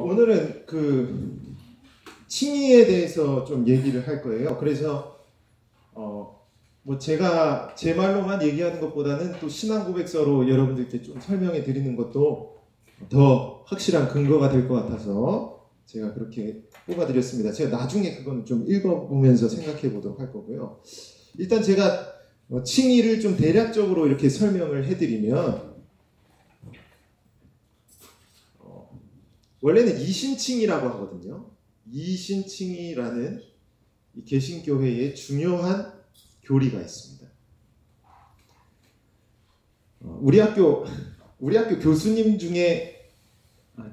오늘은 그 칭의에 대해서 좀 얘기를 할 거예요. 그래서 뭐 제가 제 말로만 얘기하는 것보다는 또 신앙 고백서로 여러분들께 좀 설명해 드리는 것도 더 확실한 근거가 될 것 같아서 제가 그렇게 뽑아드렸습니다. 제가 나중에 그건 좀 읽어보면서 생각해 보도록 할 거고요. 일단 제가 칭의를 좀 대략적으로 이렇게 설명을 해드리면 원래는 이신칭의라고 하거든요. 이신칭의라는 이 개신교회의 중요한 교리가 있습니다. 우리 학교 교수님 중에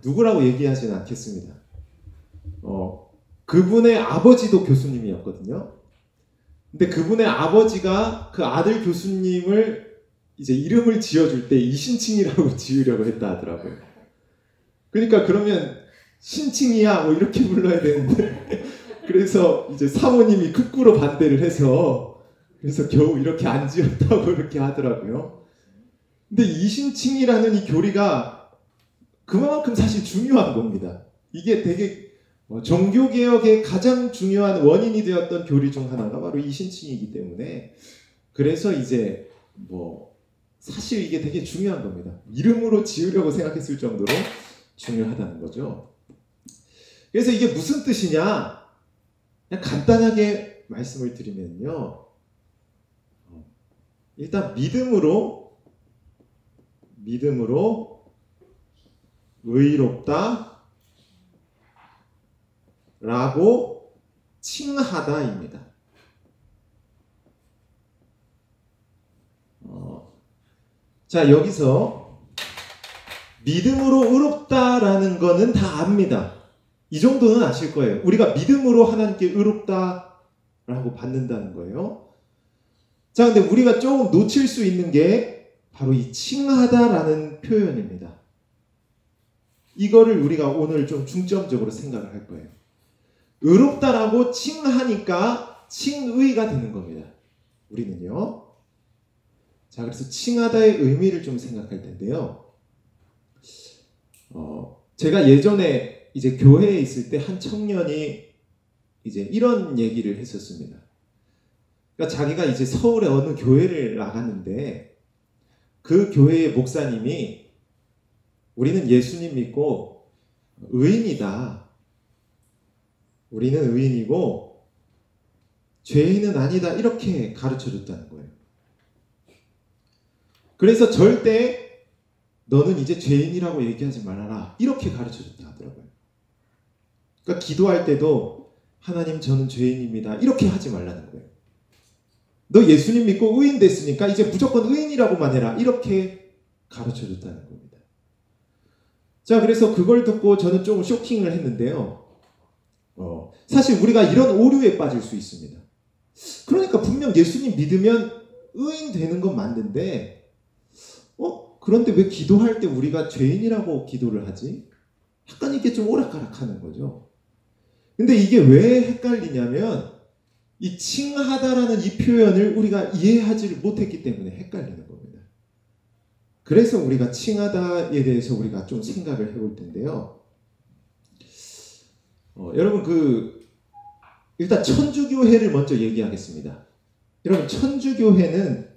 누구라고 얘기하지는 않겠습니다. 그분의 아버지도 교수님이었거든요. 근데 그분의 아버지가 그 아들 교수님을 이제 이름을 지어줄 때 이신칭이라고 지으려고 했다 하더라고요. 그러니까 그러면 신칭이야 뭐 이렇게 불러야 되는데 그래서 이제 사모님이 극구로 반대를 해서 그래서 겨우 이렇게 안 지었다고 이렇게 하더라고요. 근데 이신칭이라는 이 교리가 그만큼 사실 중요한 겁니다. 이게 되게 종교개혁의 가장 중요한 원인이 되었던 교리 중 하나가 바로 이신칭이기 때문에 그래서 이제 사실 이게 되게 중요한 겁니다. 이름으로 지으려고 생각했을 정도로 중요하다는 거죠. 그래서 이게 무슨 뜻이냐? 그냥 간단하게 말씀을 드리면요. 일단 믿음으로 의롭다 라고 칭하다입니다. 자, 여기서 믿음으로 의롭다라는 거는 다 압니다. 이 정도는 아실 거예요. 우리가 믿음으로 하나님께 의롭다라고 받는다는 거예요. 자, 근데 우리가 조금 놓칠 수 있는 게 바로 이 칭하다라는 표현입니다. 이거를 우리가 오늘 좀 중점적으로 생각을 할 거예요. 의롭다라고 칭하니까 칭의가 되는 겁니다. 우리는요. 자, 그래서 칭하다의 의미를 좀 생각할 텐데요. 제가 예전에 이제 교회에 있을 때 한 청년이 이제 이런 얘기를 했었습니다. 그러니까 자기가 이제 서울의 어느 교회를 나갔는데 그 교회의 목사님이 우리는 예수님 믿고 의인이다. 우리는 의인이고 죄인은 아니다. 이렇게 가르쳐 줬다는 거예요. 그래서 절대 너는 이제 죄인이라고 얘기하지 말아라. 이렇게 가르쳐줬다 하더라고요. 그러니까 기도할 때도 하나님 저는 죄인입니다. 이렇게 하지 말라는 거예요. 너 예수님 믿고 의인 됐으니까 이제 무조건 의인이라고만 해라. 이렇게 가르쳐줬다는 겁니다. 자, 그래서 그걸 듣고 저는 조금 쇼킹을 했는데요. 사실 우리가 이런 오류에 빠질 수 있습니다. 그러니까 분명 예수님 믿으면 의인 되는 건 맞는데 그런데 왜 기도할 때 우리가 죄인이라고 기도를 하지? 약간 이게 좀 오락가락하는 거죠. 근데 이게 왜 헷갈리냐면 이 칭하다라는 이 표현을 우리가 이해하지 못했기 때문에 헷갈리는 겁니다. 그래서 우리가 칭하다에 대해서 우리가 좀 생각을 해볼 텐데요. 여러분 일단 천주교회를 먼저 얘기하겠습니다. 여러분 천주교회는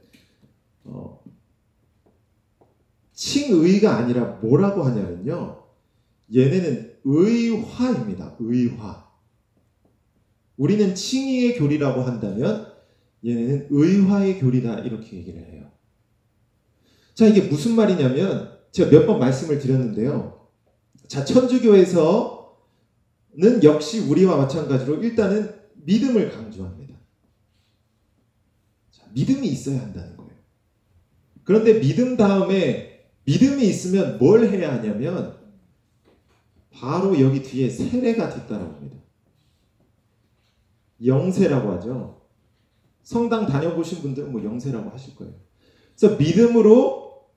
칭의가 아니라 뭐라고 하냐면요. 얘네는 의화입니다. 의화. 우리는 칭의의 교리라고 한다면 얘네는 의화의 교리다 이렇게 얘기를 해요. 자, 이게 무슨 말이냐면 제가 몇 번 말씀을 드렸는데요. 자, 천주교에서는 역시 우리와 마찬가지로 일단은 믿음을 강조합니다. 자, 믿음이 있어야 한다는 거예요. 그런데 믿음 다음에 믿음이 있으면 뭘 해야 하냐면 바로 여기 뒤에 세례가 뒤따라옵니다. 영세라고 하죠. 성당 다녀보신 분들은 영세라고 하실 거예요. 그래서 믿음으로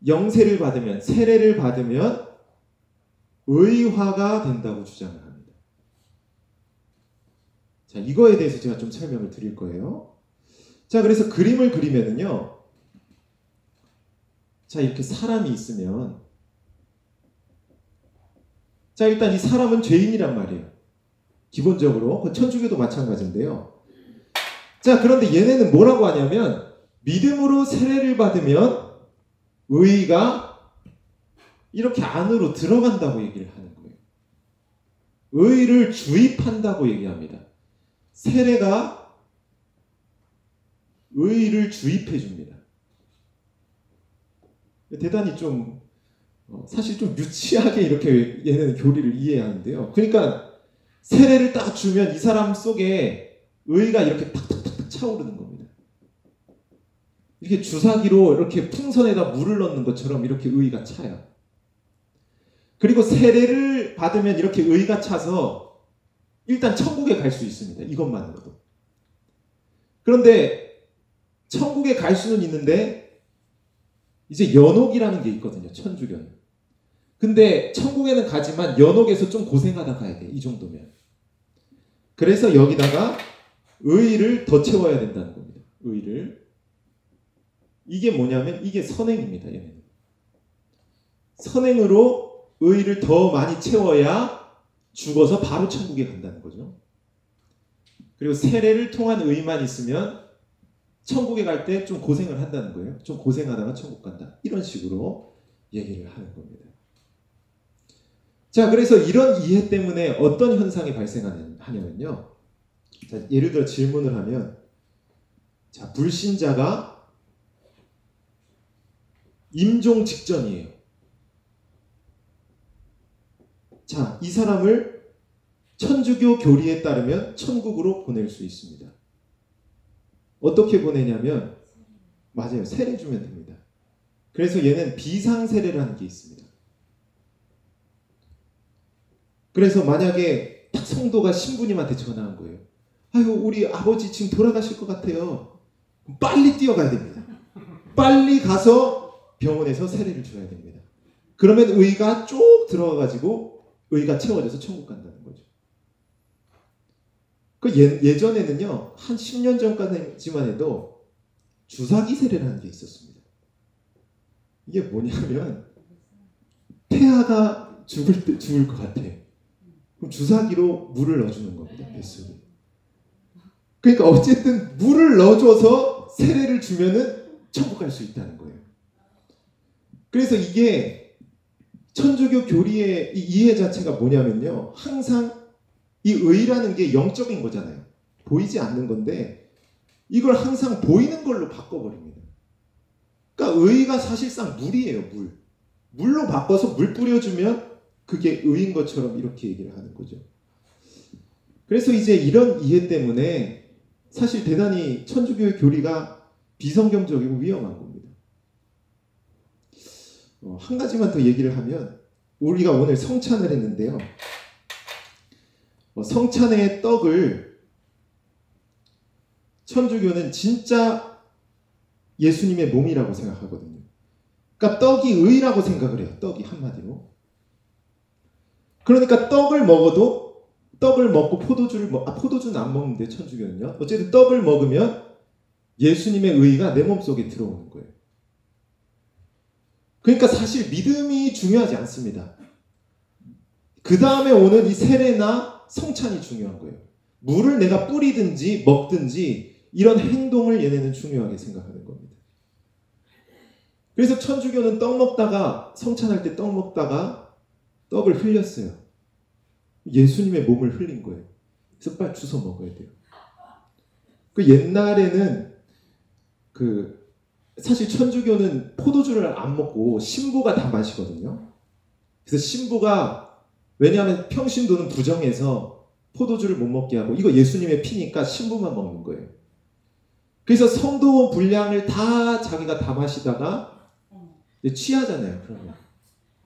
영세를 받으면 세례를 받으면 의화가 된다고 주장을 합니다. 자, 이거에 대해서 제가 좀 설명을 드릴 거예요. 자, 그래서 그림을 그리면은요. 자, 이렇게 사람이 있으면 자, 일단 이 사람은 죄인이란 말이에요. 기본적으로. 천주교도 마찬가지인데요. 자, 그런데 얘네는 뭐라고 하냐면 믿음으로 세례를 받으면 의가 이렇게 안으로 들어간다고 얘기를 하는 거예요. 의를 주입한다고 얘기합니다. 세례가 의를 주입해 줍니다. 대단히 좀 사실 좀 유치하게 이렇게 얘네는 교리를 이해하는데요. 그러니까 세례를 딱 주면 이 사람 속에 의가 이렇게 탁탁탁 차오르는 겁니다. 이렇게 주사기로 이렇게 풍선에다 물을 넣는 것처럼 이렇게 의가 차요. 그리고 세례를 받으면 이렇게 의가 차서 일단 천국에 갈 수 있습니다. 이것만으로도. 그런데 천국에 갈 수는 있는데 이제 연옥이라는 게 있거든요. 천주교는. 근데 천국에는 가지만 연옥에서 좀 고생하다 가야 돼. 이 정도면. 그래서 여기다가 의를 더 채워야 된다는 겁니다. 의를. 이게 뭐냐면 이게 선행입니다. 얘는. 선행으로 의를 더 많이 채워야 죽어서 바로 천국에 간다는 거죠. 그리고 세례를 통한 의만 있으면 천국에 갈 때 좀 고생을 한다는 거예요. 좀 고생하다가 천국 간다. 이런 식으로 얘기를 하는 겁니다. 자, 그래서 이런 이해 때문에 어떤 현상이 발생하냐면요. 자, 예를 들어 질문을 하면, 자, 불신자가 임종 직전이에요. 자, 이 사람을 천주교 교리에 따르면 천국으로 보낼 수 있습니다. 어떻게 보내냐면, 맞아요. 세례 주면 됩니다. 그래서 얘는 비상세례를 하는 게 있습니다. 그래서 만약에 딱 성도가 신부님한테 전화한 거예요. 아유, 우리 아버지 지금 돌아가실 것 같아요. 빨리 뛰어가야 됩니다. 빨리 가서 병원에서 세례를 줘야 됩니다. 그러면 의가 쭉 들어가가지고 의가 채워져서 천국 간다는 거죠. 그 예전에는요, 한 10년 전까지만 해도 주사기 세례라는 게 있었습니다. 이게 뭐냐면 폐하가 죽을 것 같아. 그럼 주사기로 물을 넣어주는 겁니다. 뱃속에. 그러니까 어쨌든 물을 넣어줘서 세례를 주면은 천국 갈 수 있다는 거예요. 그래서 이게 천주교 교리의 이 이해 자체가 뭐냐면요. 항상 이 의라는 게 영적인 거잖아요. 보이지 않는 건데 이걸 항상 보이는 걸로 바꿔버립니다. 그러니까 의가 사실상 물이에요. 물로 바꿔서 물 뿌려주면 그게 의인 것처럼 이렇게 얘기를 하는 거죠. 그래서 이제 이런 이해 때문에 사실 대단히 천주교의 교리가 비성경적이고 위험한 겁니다. 한 가지만 더 얘기를 하면 우리가 오늘 성찬을 했는데요. 성찬의 떡을 천주교는 진짜 예수님의 몸이라고 생각하거든요. 그러니까 떡이 의라고 생각을 해요. 떡이 한마디로. 그러니까 떡을 먹고 포도주는 안 먹는데 천주교는요. 어쨌든 떡을 먹으면 예수님의 의가 내 몸속에 들어오는 거예요. 그러니까 사실 믿음이 중요하지 않습니다. 그 다음에 오는 이 세례나 성찬이 중요한 거예요. 물을 내가 뿌리든지 먹든지 이런 행동을 얘네는 중요하게 생각하는 겁니다. 그래서 천주교는 떡 먹다가 성찬할 때 떡 먹다가 떡을 흘렸어요. 예수님의 몸을 흘린 거예요. 그래서 빨리 주워 먹어야 돼요. 그 옛날에는 사실 천주교는 포도주를 안 먹고 신부가 다 마시거든요. 그래서 신부가 왜냐하면 평신도는 부정해서 포도주를 못 먹게 하고 이거 예수님의 피니까 신부만 먹는 거예요. 그래서 성도 분량을 다 자기가 다 마시다가 이제 취하잖아요. 그러면.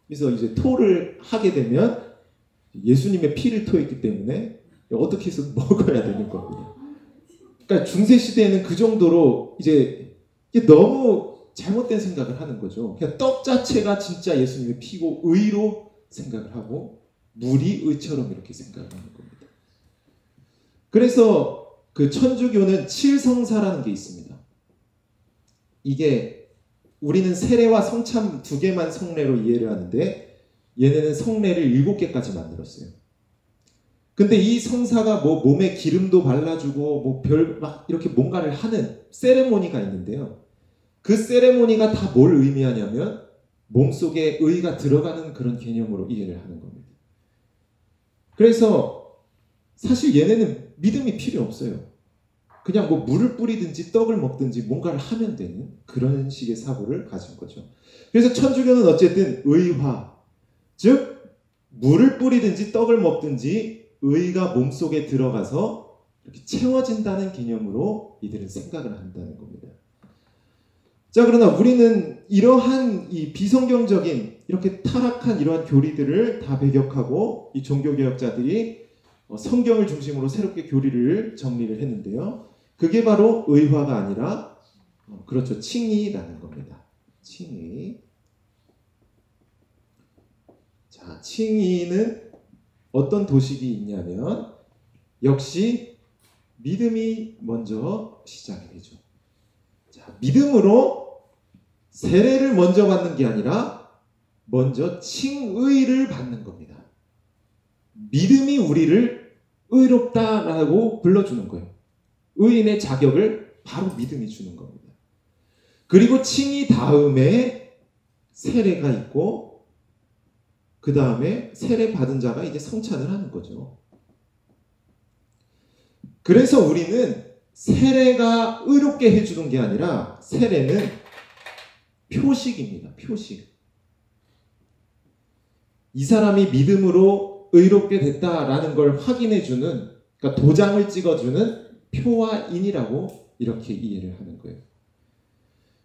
그래서 이제 토를 하게 되면 예수님의 피를 토했기 때문에 어떻게 해서 먹어야 되는 겁니다. 그러니까 중세 시대에는 그 정도로 이제 너무 잘못된 생각을 하는 거죠. 그냥 떡 자체가 진짜 예수님의 피고 의로 생각을 하고 물이 의처럼 이렇게 생각을 하는 겁니다. 그래서 그 천주교는 칠성사라는 게 있습니다. 이게 우리는 세례와 성찬 두 개만 성례로 이해를 하는데 얘네는 성례를 7개까지 만들었어요. 근데 이 성사가 뭐 몸에 기름도 발라주고 뭐 막 이렇게 뭔가를 하는 세레모니가 있는데요. 그 세레모니가 다 뭘 의미하냐면 몸속에 의가 들어가는 그런 개념으로 이해를 하는 겁니다. 그래서 사실 얘네는 믿음이 필요 없어요. 그냥 뭐 물을 뿌리든지 떡을 먹든지 뭔가를 하면 되는 그런 식의 사고를 가진 거죠. 그래서 천주교는 어쨌든 의화, 즉 물을 뿌리든지 떡을 먹든지 의가 몸속에 들어가서 이렇게 채워진다는 개념으로 이들은 생각을 한다는 겁니다. 자, 그러나 우리는 이러한 이 비성경적인 이렇게 타락한 이러한 교리들을 다 배격하고 이 종교개혁자들이 성경을 중심으로 새롭게 교리를 정리를 했는데요. 그게 바로 의화가 아니라 그렇죠, 칭의라는 겁니다. 칭의. 자, 칭의는 어떤 도식이 있냐면 역시 믿음이 먼저 시작이 되죠. 자, 믿음으로 세례를 먼저 받는 게 아니라 먼저 칭의를 받는 겁니다. 믿음이 우리를 의롭다라고 불러주는 거예요. 의인의 자격을 바로 믿음이 주는 겁니다. 그리고 칭의 다음에 세례가 있고 그 다음에 세례 받은 자가 이제 성찬을 하는 거죠. 그래서 우리는 세례가 의롭게 해주는 게 아니라 세례는 표식입니다. 표식. 이 사람이 믿음으로 의롭게 됐다라는 걸 확인해주는, 그러니까 도장을 찍어주는 표와 인이라고 이렇게 이해를 하는 거예요.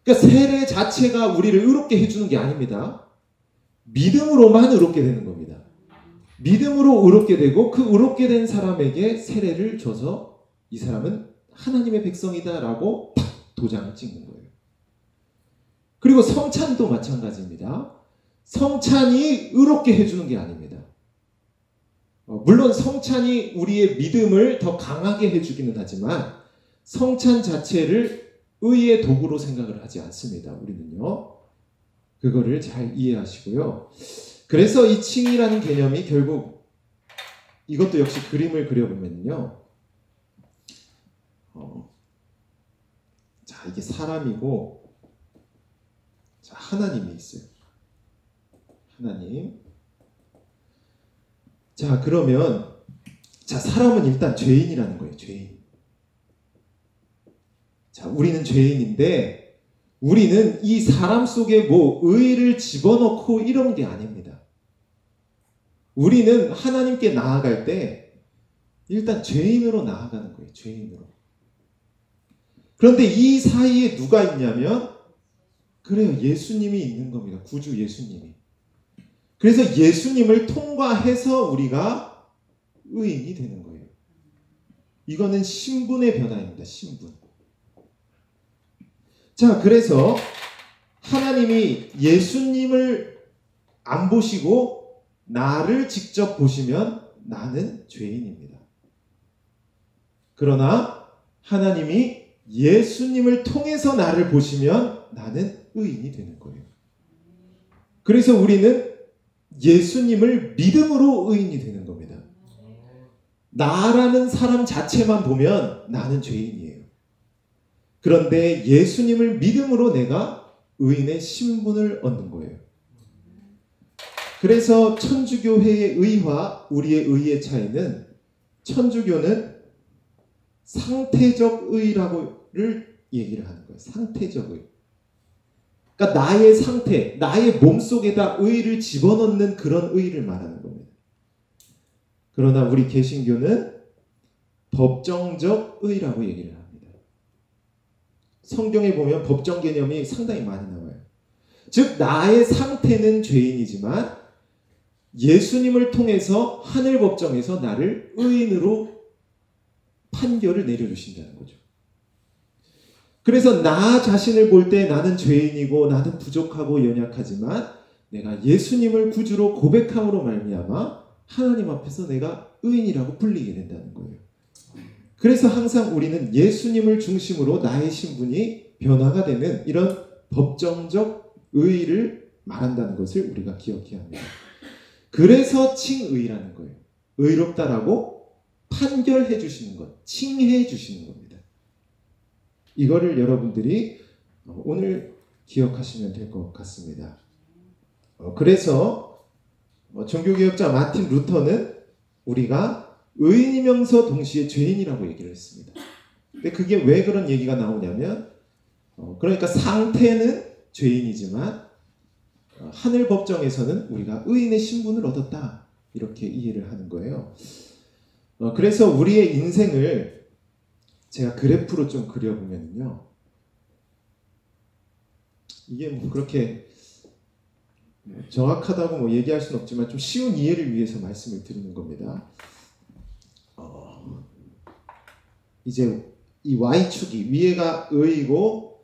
그러니까 세례 자체가 우리를 의롭게 해주는 게 아닙니다. 믿음으로만 의롭게 되는 겁니다. 믿음으로 의롭게 되고 그 의롭게 된 사람에게 세례를 줘서 이 사람은 하나님의 백성이다라고 탁 도장을 찍는 거예요. 그리고 성찬도 마찬가지입니다. 성찬이 의롭게 해주는 게 아닙니다. 물론 성찬이 우리의 믿음을 더 강하게 해주기는 하지만 성찬 자체를 의의 도구로 생각을 하지 않습니다. 우리는요. 그거를 잘 이해하시고요. 그래서 이 칭의라는 개념이 결국 이것도 역시 그림을 그려보면요. 자, 이게 사람이고 자, 하나님이 있어요. 하나님. 자, 그러면 자, 사람은 일단 죄인이라는 거예요. 죄인. 자, 우리는 죄인인데 우리는 이 사람 속에 뭐 의를 집어넣고 이런 게 아닙니다. 우리는 하나님께 나아갈 때 일단 죄인으로 나아가는 거예요. 죄인으로. 그런데 이 사이에 누가 있냐면 그래요. 예수님이 있는 겁니다. 구주 예수님이. 그래서 예수님을 통과해서 우리가 의인이 되는 거예요. 이거는 신분의 변화입니다. 신분. 자, 그래서 하나님이 예수님을 안 보시고 나를 직접 보시면 나는 죄인입니다. 그러나 하나님이 예수님을 통해서 나를 보시면 나는 의인이 되는 거예요. 그래서 우리는 예수님을 믿음으로 의인이 되는 겁니다. 나라는 사람 자체만 보면 나는 죄인이에요. 그런데 예수님을 믿음으로 내가 의인의 신분을 얻는 거예요. 그래서 천주교회의 의와 우리의 의의 차이는 천주교는 상태적 의라고를 얘기를 하는 거예요. 상태적 의. 그러니까 나의 상태, 나의 몸속에다 의를 집어넣는 그런 의를 말하는 겁니다. 그러나 우리 개신교는 법정적 의라고 얘기를 합니다. 성경에 보면 법정 개념이 상당히 많이 나와요. 즉 나의 상태는 죄인이지만 예수님을 통해서 하늘 법정에서 나를 의인으로 판결을 내려주신다는 거죠. 그래서 나 자신을 볼 때 나는 죄인이고 나는 부족하고 연약하지만 내가 예수님을 구주로 고백함으로 말미암아 하나님 앞에서 내가 의인이라고 불리게 된다는 거예요. 그래서 항상 우리는 예수님을 중심으로 나의 신분이 변화가 되는 이런 법정적 의의를 말한다는 것을 우리가 기억해야 합니다. 그래서 칭의라는 거예요. 의롭다라고 판결해 주시는 것, 칭해 주시는 겁니다. 이거를 여러분들이 오늘 기억하시면 될 것 같습니다. 그래서 종교개혁자 마틴 루터는 우리가 의인이면서 동시에 죄인이라고 얘기를 했습니다. 근데 그게 왜 그런 얘기가 나오냐면 그러니까 상태는 죄인이지만 하늘 법정에서는 우리가 의인의 신분을 얻었다, 이렇게 이해를 하는 거예요. 그래서 우리의 인생을 제가 그래프로 좀 그려보면요, 이게 뭐 그렇게 정확하다고 뭐 얘기할 수는 없지만 좀 쉬운 이해를 위해서 말씀을 드리는 겁니다. 이제 이 Y축이 위에가 의이고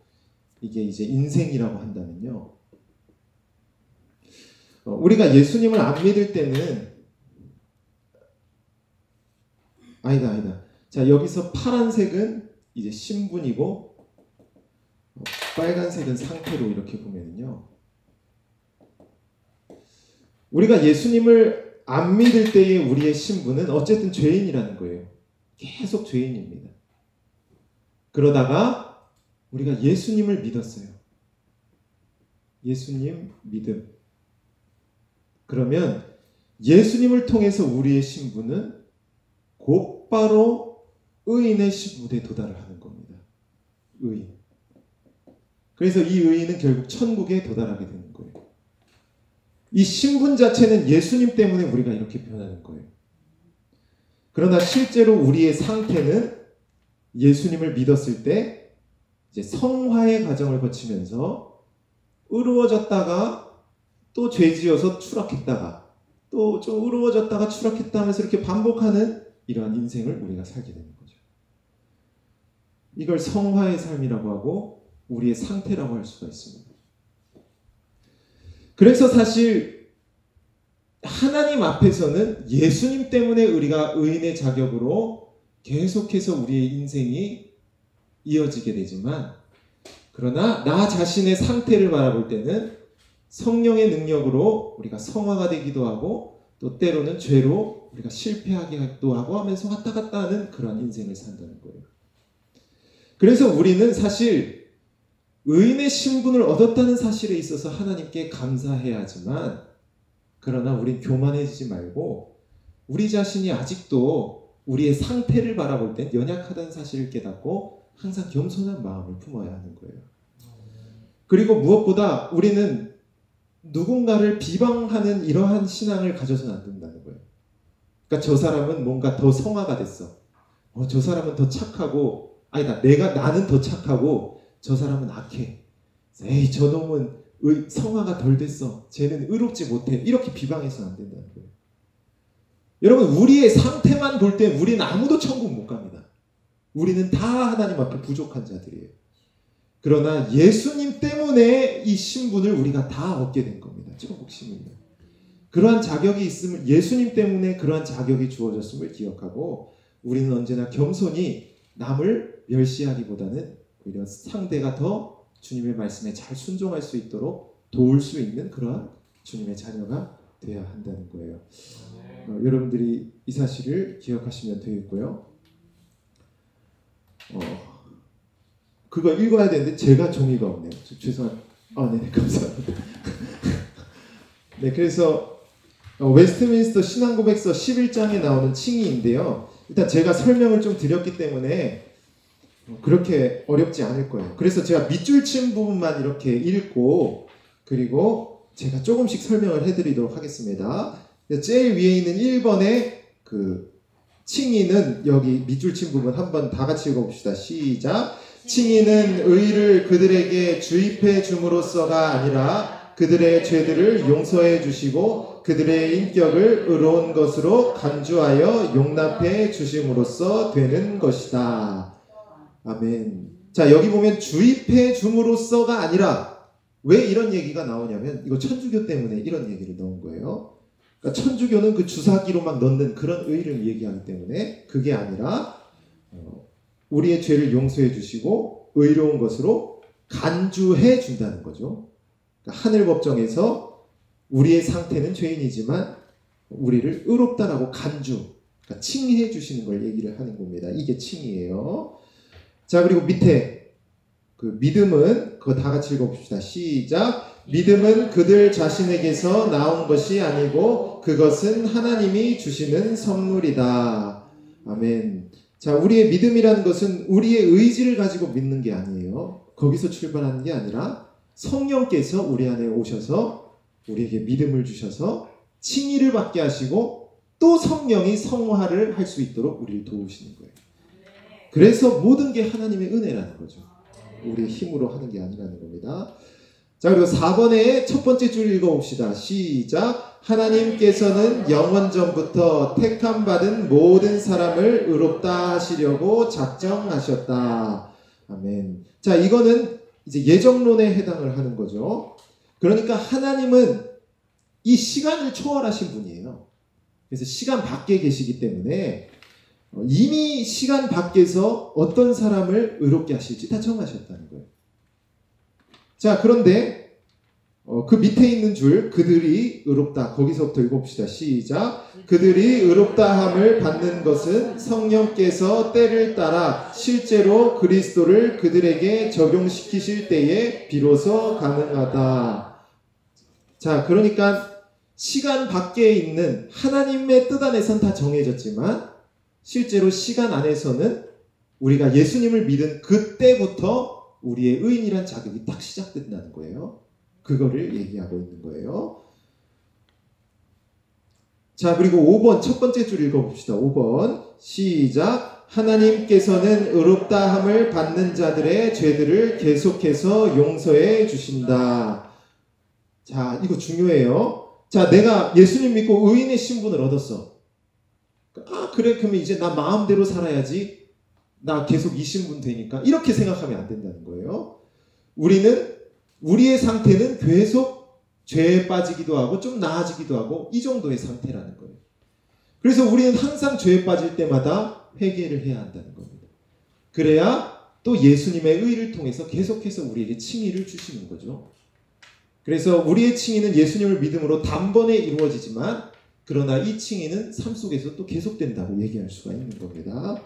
이게 이제 인생이라고 한다면요, 우리가 예수님을 안 믿을 때는 아니다. 자, 여기서 파란색은 이제 신분이고 빨간색은 상태로 이렇게 보면요, 우리가 예수님을 안 믿을 때의 우리의 신분은 어쨌든 죄인이라는 거예요. 계속 죄인입니다. 그러다가 우리가 예수님을 믿었어요. 예수님 믿음. 그러면 예수님을 통해서 우리의 신분은 곧바로 의인의 신분에 도달을 하는 겁니다. 의인. 그래서 이 의인은 결국 천국에 도달하게 되는 거예요. 이 신분 자체는 예수님 때문에 우리가 이렇게 변하는 거예요. 그러나 실제로 우리의 상태는 예수님을 믿었을 때 이제 성화의 과정을 거치면서 의로워졌다가 또 죄지어서 추락했다가 또 좀 의로워졌다가 추락했다 하면서 이렇게 반복하는 이러한 인생을 우리가 살게 되는 거죠. 이걸 성화의 삶이라고 하고 우리의 상태라고 할 수가 있습니다. 그래서 사실 하나님 앞에서는 예수님 때문에 우리가 의인의 자격으로 계속해서 우리의 인생이 이어지게 되지만, 그러나 나 자신의 상태를 바라볼 때는 성령의 능력으로 우리가 성화가 되기도 하고 또 때로는 죄로 우리가 실패하기도 하고 하면서 왔다 갔다 하는 그런 인생을 산다는 거예요. 그래서 우리는 사실 의인의 신분을 얻었다는 사실에 있어서 하나님께 감사해야 하지만, 그러나 우린 교만해지지 말고 우리 자신이 아직도 우리의 상태를 바라볼 땐 연약하다는 사실을 깨닫고 항상 겸손한 마음을 품어야 하는 거예요. 그리고 무엇보다 우리는 누군가를 비방하는 이러한 신앙을 가져서는 안 된다는 거예요. 그러니까 저 사람은 뭔가 더 성화가 됐어. 저 사람은 더 착하고, 나는 더 착하고 저 사람은 악해. 에이, 저 놈은 성화가 덜 됐어. 쟤는 의롭지 못해. 이렇게 비방해서는 안 된다는 거예요. 여러분, 우리의 상태만 볼 때 우리는 아무도 천국 못 갑니다. 우리는 다 하나님 앞에 부족한 자들이에요. 그러나 예수님 때문에 이 신분을 우리가 다 얻게 된 겁니다. 천국 시민은. 그러한 자격이 있음을, 예수님 때문에 그러한 자격이 주어졌음을 기억하고 우리는 언제나 겸손히 남을 멸시하기보다는 오히려 상대가 더 주님의 말씀에 잘 순종할 수 있도록 도울 수 있는 그러한 주님의 자녀가 되어야 한다는 거예요. 여러분들이 이 사실을 기억하시면 되겠고요. 그거 읽어야 되는데 제가 종이가 없네요. 죄송합니다. 네, 감사합니다. 네, 그래서 웨스트민스터 신앙고백서 11장에 나오는 칭의인데요. 일단 제가 설명을 좀 드렸기 때문에 그렇게 어렵지 않을 거예요. 그래서 제가 밑줄 친 부분만 이렇게 읽고 그리고 제가 조금씩 설명을 해드리도록 하겠습니다. 제일 위에 있는 1번의 그 칭의는 여기 밑줄 친 부분 한번 다 같이 읽어봅시다. 시작. 칭의는 의를 그들에게 주입해 줌으로써가 아니라 그들의 죄들을 용서해 주시고 그들의 인격을 의로운 것으로 간주하여 용납해 주심으로써 되는 것이다. 아멘. 자, 여기 보면 주입해 줌으로써가 아니라, 왜 이런 얘기가 나오냐면 이거 천주교 때문에 이런 얘기를 넣은 거예요. 그러니까 천주교는 그 주사기로 막 넣는 그런 의를 얘기하기 때문에 그게 아니라 우리의 죄를 용서해 주시고 의로운 것으로 간주해 준다는 거죠. 그러니까 하늘 법정에서 우리의 상태는 죄인이지만 우리를 의롭다라고 간주, 그러니까 칭해 주시는 걸 얘기를 하는 겁니다. 이게 칭이에요. 자, 그리고 밑에 그 믿음은, 그거 다 같이 읽어봅시다. 시작. 믿음은 그들 자신에게서 나온 것이 아니고 그것은 하나님이 주시는 선물이다. 아멘. 자, 우리의 믿음이라는 것은 우리의 의지를 가지고 믿는 게 아니에요. 거기서 출발하는 게 아니라 성령께서 우리 안에 오셔서 우리에게 믿음을 주셔서 칭의를 받게 하시고 또 성령이 성화를 할 수 있도록 우리를 도우시는 거예요. 그래서 모든 게 하나님의 은혜라는 거죠. 우리의 힘으로 하는 게 아니라는 겁니다. 자, 그리고 4번의 첫 번째 줄 읽어봅시다. 시작. 하나님께서는 영원전부터 택함 받은 모든 사람을 의롭다 하시려고 작정하셨다. 아멘. 자, 이거는 이제 예정론에 해당을 하는 거죠. 그러니까 하나님은 이 시간을 초월하신 분이에요. 그래서 시간 밖에 계시기 때문에 이미 시간 밖에서 어떤 사람을 의롭게 하실지 다 정하셨다는 거예요. 자, 그런데 그 밑에 있는 줄, 그들이 의롭다, 거기서부터 읽어봅시다. 시작. 그들이 의롭다함을 받는 것은 성령께서 때를 따라 실제로 그리스도를 그들에게 적용시키실 때에 비로소 가능하다. 자, 그러니까 시간 밖에 있는 하나님의 뜻 안에선 다 정해졌지만 실제로 시간 안에서는 우리가 예수님을 믿은 그때부터 우리의 의인이란 자격이 딱 시작된다는 거예요. 그거를 얘기하고 있는 거예요. 자, 그리고 5번 첫 번째 줄 읽어봅시다. 5번 시작. 하나님께서는 의롭다함을 받는 자들의 죄들을 계속해서 용서해 주신다. 자, 이거 중요해요. 자, 내가 예수님 믿고 의인의 신분을 얻었어. 아, 그래, 그러면 이제 나 마음대로 살아야지. 나 계속 이 신분 되니까. 이렇게 생각하면 안 된다는 거예요. 우리의 상태는 계속 죄에 빠지기도 하고 좀 나아지기도 하고 이 정도의 상태라는 거예요. 그래서 우리는 항상 죄에 빠질 때마다 회개를 해야 한다는 겁니다. 그래야 또 예수님의 의를 통해서 계속해서 우리에게 칭의를 주시는 거죠. 그래서 우리의 칭의는 예수님을 믿음으로 단번에 이루어지지만 그러나 이 칭의는 삶 속에서 또 계속된다고 얘기할 수가 있는 겁니다.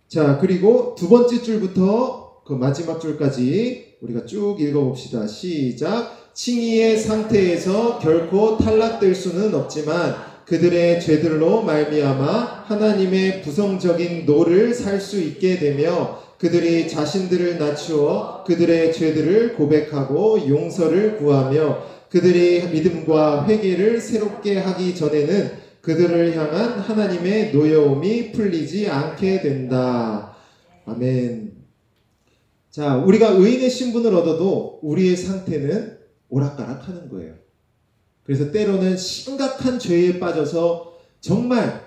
자, 그리고 두 번째 줄부터 그 마지막 줄까지 우리가 쭉 읽어봅시다. 시작. 칭의의 상태에서 결코 탈락될 수는 없지만 그들의 죄들로 말미암아 하나님의 부성적인 노를 살 수 있게 되며 그들이 자신들을 낮추어 그들의 죄들을 고백하고 용서를 구하며 그들이 믿음과 회개를 새롭게 하기 전에는 그들을 향한 하나님의 노여움이 풀리지 않게 된다. 아멘. 자, 우리가 의인의 신분을 얻어도 우리의 상태는 오락가락하는 거예요. 그래서 때로는 심각한 죄에 빠져서 정말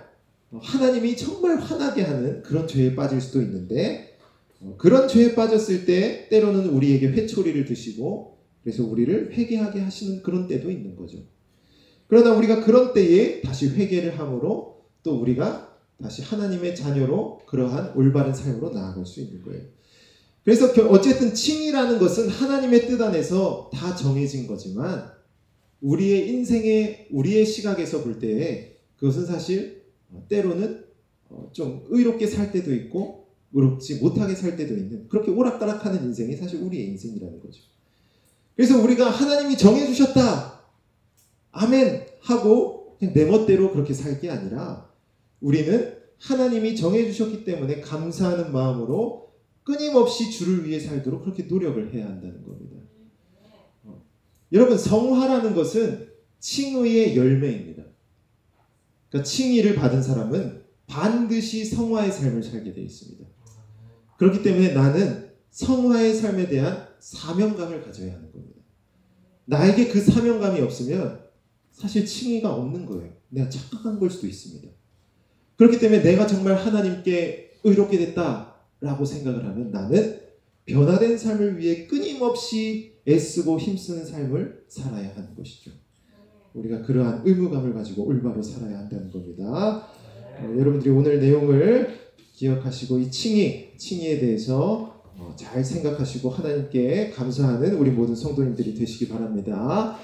하나님이 정말 화나게 하는 그런 죄에 빠질 수도 있는데 그런 죄에 빠졌을 때 때로는 우리에게 회초리를 드시고 그래서 우리를 회개하게 하시는 그런 때도 있는 거죠. 그러나 우리가 그런 때에 다시 회개를 함으로 또 우리가 다시 하나님의 자녀로 그러한 올바른 삶으로 나아갈 수 있는 거예요. 그래서 어쨌든 칭의라는 것은 하나님의 뜻 안에서 다 정해진 거지만 우리의 인생의 우리의 시각에서 볼 때 그것은 사실 때로는 좀 의롭게 살 때도 있고 의롭지 못하게 살 때도 있는 그렇게 오락가락하는 인생이 사실 우리의 인생이라는 거죠. 그래서 우리가 하나님이 정해주셨다 아멘 하고 그냥 내 멋대로 그렇게 살 게 아니라 우리는 하나님이 정해주셨기 때문에 감사하는 마음으로 끊임없이 주를 위해 살도록 그렇게 노력을 해야 한다는 겁니다. 여러분, 성화라는 것은 칭의의 열매입니다. 그러니까 칭의를 받은 사람은 반드시 성화의 삶을 살게 되어 있습니다. 그렇기 때문에 나는 성화의 삶에 대한 사명감을 가져야 하는 겁니다. 나에게 그 사명감이 없으면 사실 칭의가 없는 거예요. 내가 착각한 걸 수도 있습니다. 그렇기 때문에 내가 정말 하나님께 의롭게 됐다라고 생각을 하면 나는 변화된 삶을 위해 끊임없이 애쓰고 힘쓰는 삶을 살아야 하는 것이죠. 우리가 그러한 의무감을 가지고 올바로 살아야 한다는 겁니다. 여러분들이 오늘 내용을 기억하시고 이 칭의에 대해서 잘 생각하시고 하나님께 감사하는 우리 모든 성도님들이 되시기 바랍니다.